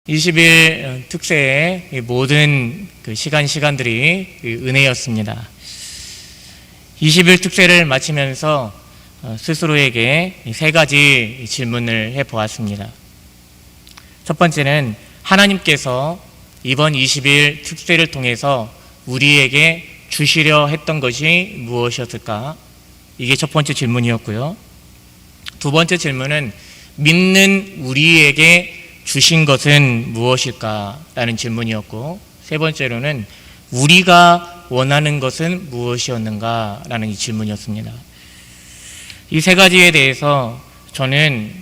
20일 특세의 모든 그 시간들이 은혜였습니다. 20일 특세를 마치면서 스스로에게 세 가지 질문을 해보았습니다. 첫 번째는 하나님께서 이번 20일 특세를 통해서 우리에게 주시려 했던 것이 무엇이었을까? 이게 첫 번째 질문이었고요. 두 번째 질문은 믿는 우리에게 주신 것은 무엇일까? 라는 질문이었고, 세 번째로는 우리가 원하는 것은 무엇이었는가? 라는 이 질문이었습니다. 이 세 가지에 대해서 저는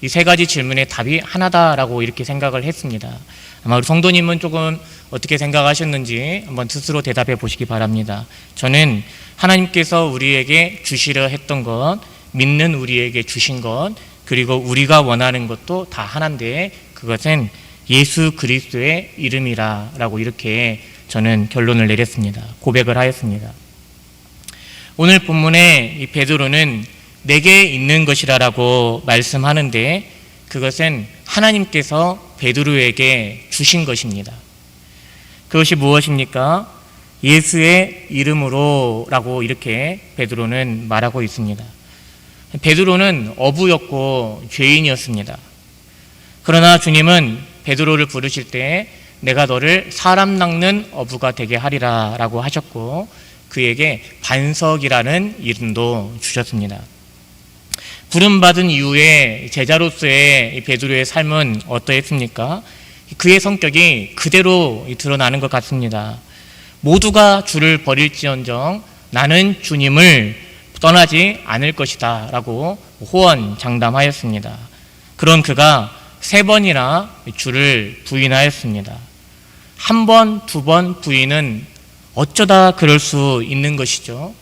이 세 가지 질문의 답이 하나다라고 이렇게 생각을 했습니다. 아마 우리 성도님은 조금 어떻게 생각하셨는지 한번 스스로 대답해 보시기 바랍니다. 저는 하나님께서 우리에게 주시려 했던 것, 믿는 우리에게 주신 것, 그리고 우리가 원하는 것도 다 하나인데 그것은 예수 그리스도의 이름이라고 이렇게 저는 결론을 내렸습니다. 고백을 하였습니다. 오늘 본문에 이 베드로는 내게 있는 것이라고 말씀하는데 그것은 하나님께서 베드로에게 주신 것입니다. 그것이 무엇입니까? 예수의 이름으로라고 이렇게 베드로는 말하고 있습니다. 베드로는 어부였고 죄인이었습니다. 그러나 주님은 베드로를 부르실 때 내가 너를 사람 낚는 어부가 되게 하리라 라고 하셨고 그에게 반석이라는 이름도 주셨습니다. 부름받은 이후에 제자로서의 베드로의 삶은 어떠했습니까? 그의 성격이 그대로 드러나는 것 같습니다. 모두가 주를 버릴지언정 나는 주님을 떠나지 않을 것이다 라고 호언장담하였습니다. 그런 그가 3번이나 주를 부인하였습니다. 1번, 2번 부인은 어쩌다 그럴 수 있는 것이죠.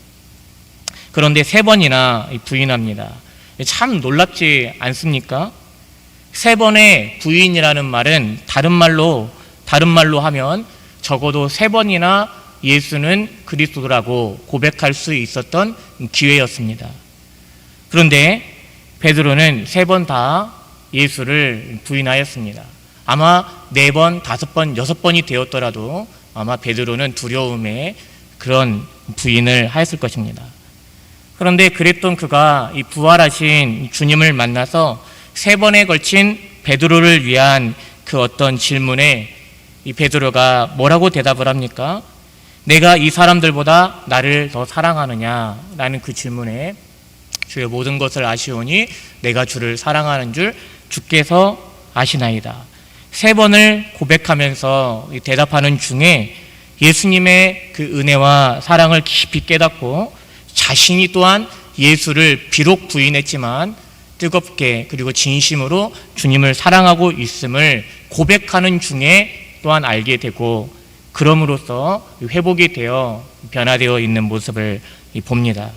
그런데 3번이나 부인합니다. 참 놀랍지 않습니까? 3번의 부인이라는 말은 다른 말로 하면 적어도 3번이나 예수는 그리스도라고 고백할 수 있었던 기회였습니다. 그런데 베드로는 3번 다 예수를 부인하였습니다. 아마 4번, 5번, 6번이 되었더라도 아마 베드로는 두려움에 그런 부인을 하였을 것입니다. 그런데 그랬던 그가 이 부활하신 주님을 만나서 3번에 걸친 베드로를 위한 그 어떤 질문에 이 베드로가 뭐라고 대답을 합니까? 내가 이 사람들보다 나를 더 사랑하느냐라는 그 질문에 주의 모든 것을 아시오니 내가 주를 사랑하는 줄 주께서 아시나이다. 3번을 고백하면서 대답하는 중에 예수님의 그 은혜와 사랑을 깊이 깨닫고 자신이 또한 예수를 비록 부인했지만 뜨겁게 그리고 진심으로 주님을 사랑하고 있음을 고백하는 중에 또한 알게 되고 그럼으로써 회복이 되어 변화되어 있는 모습을 봅니다.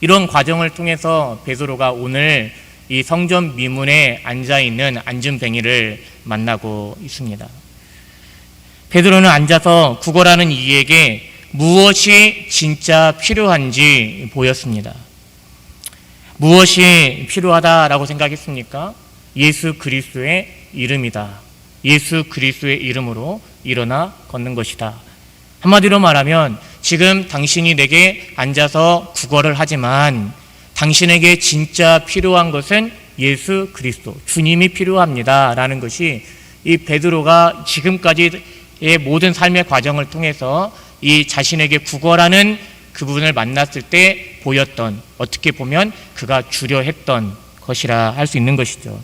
이런 과정을 통해서 베드로가 오늘 이 성전 미문에 앉아있는 안진뱅이를 만나고 있습니다. 베드로는 앉아서 구걸하는 이에게 무엇이 진짜 필요한지 보였습니다. 무엇이 필요하다라고 생각했습니까? 예수 그리스도의 이름이다. 예수 그리스도의 이름으로 일어나 걷는 것이다. 한마디로 말하면 지금 당신이 내게 앉아서 구걸을 하지만 당신에게 진짜 필요한 것은 예수 그리스도, 주님이 필요합니다. 라는 것이 이 베드로가 지금까지의 모든 삶의 과정을 통해서 이 자신에게 구걸하는 그분을 만났을 때 보였던, 어떻게 보면 그가 주려 했던 것이라 할 수 있는 것이죠.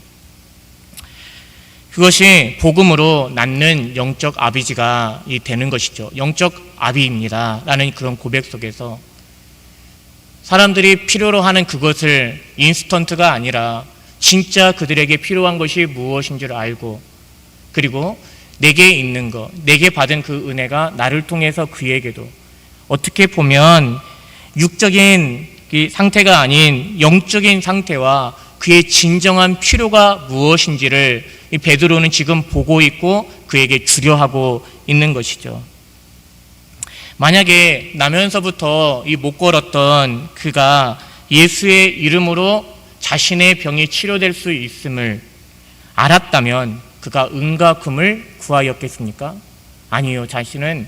그것이 복음으로 낳는 영적 아비지가 되는 것이죠. 영적 아비입니다. 라는 그런 고백 속에서 사람들이 필요로 하는 그것을 인스턴트가 아니라 진짜 그들에게 필요한 것이 무엇인지를 알고 그리고 내게 있는 것, 내게 받은 그 은혜가 나를 통해서 그에게도 어떻게 보면 육적인 상태가 아닌 영적인 상태와 그의 진정한 필요가 무엇인지를 이 베드로는 지금 보고 있고 그에게 주려 하고 있는 것이죠. 만약에 나면서부터 이 못 걸었던 그가 예수의 이름으로 자신의 병이 치료될 수 있음을 알았다면 그가 은과 금을 구하였겠습니까? 아니요. 자신은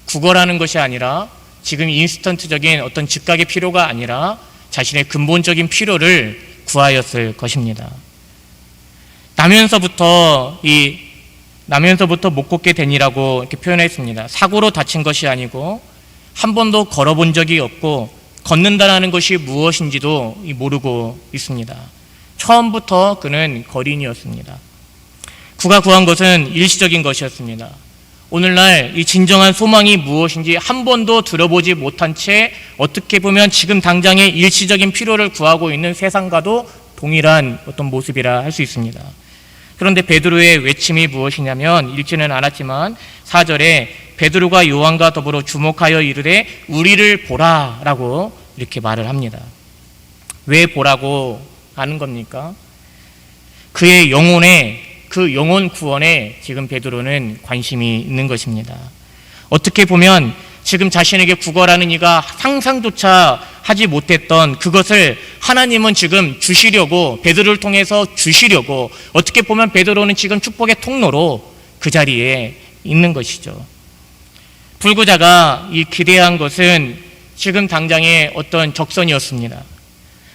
구걸하는 것이 아니라 지금 인스턴트적인 어떤 즉각의 필요가 아니라 자신의 근본적인 필요를 구하였을 것입니다. 나면서부터 못 걷게 되니라고 이렇게 표현했습니다. 사고로 다친 것이 아니고 한 번도 걸어본 적이 없고 걷는다라는 것이 무엇인지도 모르고 있습니다. 처음부터 그는 거린이었습니다. 그가 구한 것은 일시적인 것이었습니다. 오늘날 이 진정한 소망이 무엇인지 한 번도 들어보지 못한 채 어떻게 보면 지금 당장의 일시적인 필요를 구하고 있는 세상과도 동일한 어떤 모습이라 할 수 있습니다. 그런데 베드로의 외침이 무엇이냐면 읽지는 않았지만 4절에 베드로가 요한과 더불어 주목하여 이르되 우리를 보라라고 이렇게 말을 합니다. 왜 보라고 하는 겁니까? 그의 그 영혼 구원에 지금 베드로는 관심이 있는 것입니다. 어떻게 보면 지금 자신에게 구걸하는 이가 상상조차 하지 못했던 그것을 하나님은 지금 주시려고, 베드로를 통해서 주시려고, 어떻게 보면 베드로는 지금 축복의 통로로 그 자리에 있는 것이죠. 불구자가 이 기대한 것은 지금 당장의 어떤 적선이었습니다.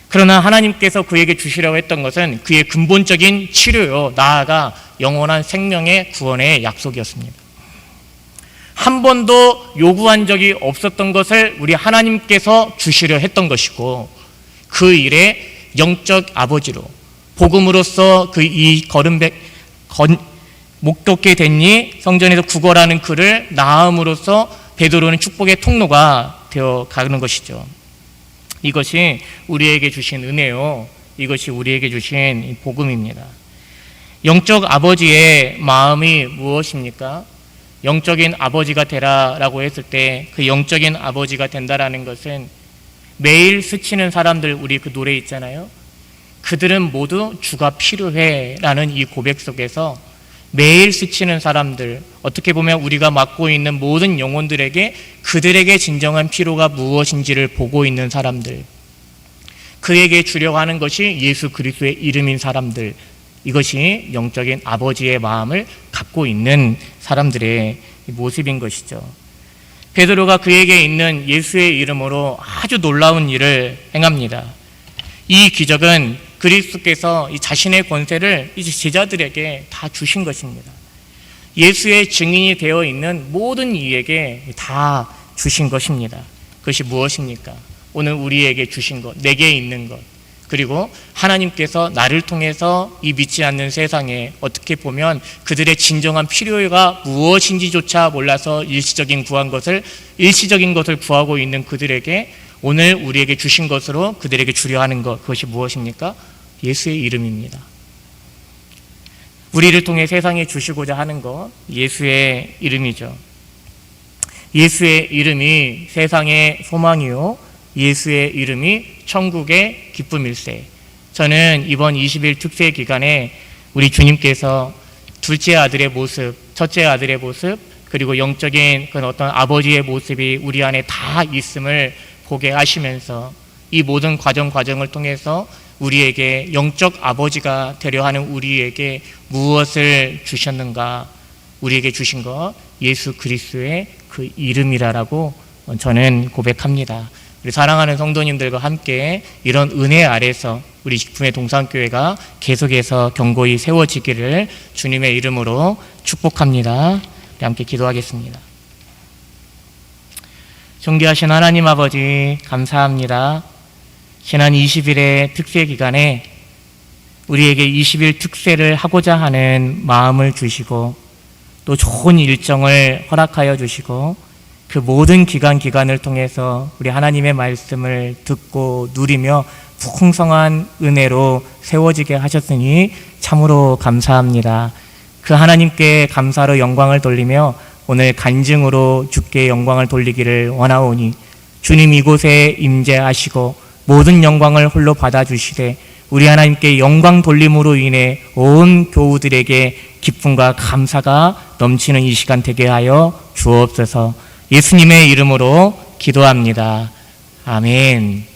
그러나 하나님께서 그에게 주시려고 했던 것은 그의 근본적인 치료요, 나아가 영원한 생명의 구원의 약속이었습니다. 한 번도 요구한 적이 없었던 것을 우리 하나님께서 주시려 했던 것이고, 그 일의 영적 아버지로 복음으로써 목독게 됐니 성전에서 구걸하는 그를 낳음으로써 베드로는 축복의 통로가 되어 가는 것이죠. 이것이 우리에게 주신 은혜요, 이것이 우리에게 주신 복음입니다. 영적 아버지의 마음이 무엇입니까? 영적인 아버지가 되라라고 했을 때 그 영적인 아버지가 된다라는 것은 매일 스치는 사람들, 우리 그 노래 있잖아요. 그들은 모두 주가 필요해라는 이 고백 속에서 매일 스치는 사람들, 어떻게 보면 우리가 맡고 있는 모든 영혼들에게 그들에게 진정한 필요가 무엇인지를 보고 있는 사람들, 그에게 주려고 하는 것이 예수 그리스도의 이름인 사람들, 이것이 영적인 아버지의 마음을 갖고 있는 사람들의 모습인 것이죠. 베드로가 그에게 있는 예수의 이름으로 아주 놀라운 일을 행합니다. 이 기적은 그리스도께서 이 자신의 권세를 이제 제자들에게 다 주신 것입니다. 예수의 증인이 되어 있는 모든 이에게 다 주신 것입니다. 그것이 무엇입니까? 오늘 우리에게 주신 것, 내게 있는 것, 그리고 하나님께서 나를 통해서 이 믿지 않는 세상에 어떻게 보면 그들의 진정한 필요가 무엇인지조차 몰라서 일시적인 것을 구하고 있는 그들에게 오늘 우리에게 주신 것으로 그들에게 주려 하는 것, 그것이 무엇입니까? 예수의 이름입니다. 우리를 통해 세상에 주시고자 하는 것, 예수의 이름이죠. 예수의 이름이 세상의 소망이요, 예수의 이름이 천국의 기쁨일세. 저는 이번 20일 특세 기간에 우리 주님께서 둘째 아들의 모습, 첫째 아들의 모습, 그리고 영적인 그 어떤 아버지의 모습이 우리 안에 다 있음을 보게 하시면서 이 모든 과정을 통해서 우리에게 영적 아버지가 되려 하는 우리에게 무엇을 주셨는가? 우리에게 주신 것, 예수 그리스도의 그 이름이라고 저는 고백합니다. 우리 사랑하는 성도님들과 함께 이런 은혜 아래서 우리 기쁨의 동산교회가 계속해서 견고히 세워지기를 주님의 이름으로 축복합니다. 우리 함께 기도하겠습니다. 존귀하신 하나님 아버지, 감사합니다. 지난 20일의 특세 기간에 우리에게 20일 특세를 하고자 하는 마음을 주시고 또 좋은 일정을 허락하여 주시고 그 모든 기간을 통해서 우리 하나님의 말씀을 듣고 누리며 풍성한 은혜로 세워지게 하셨으니 참으로 감사합니다. 그 하나님께 감사로 영광을 돌리며 오늘 간증으로 주께 영광을 돌리기를 원하오니 주님 이곳에 임재하시고 모든 영광을 홀로 받아주시되 우리 하나님께 영광 돌림으로 인해 온 교우들에게 기쁨과 감사가 넘치는 이 시간 되게 하여 주옵소서. 예수님의 이름으로 기도합니다. 아멘.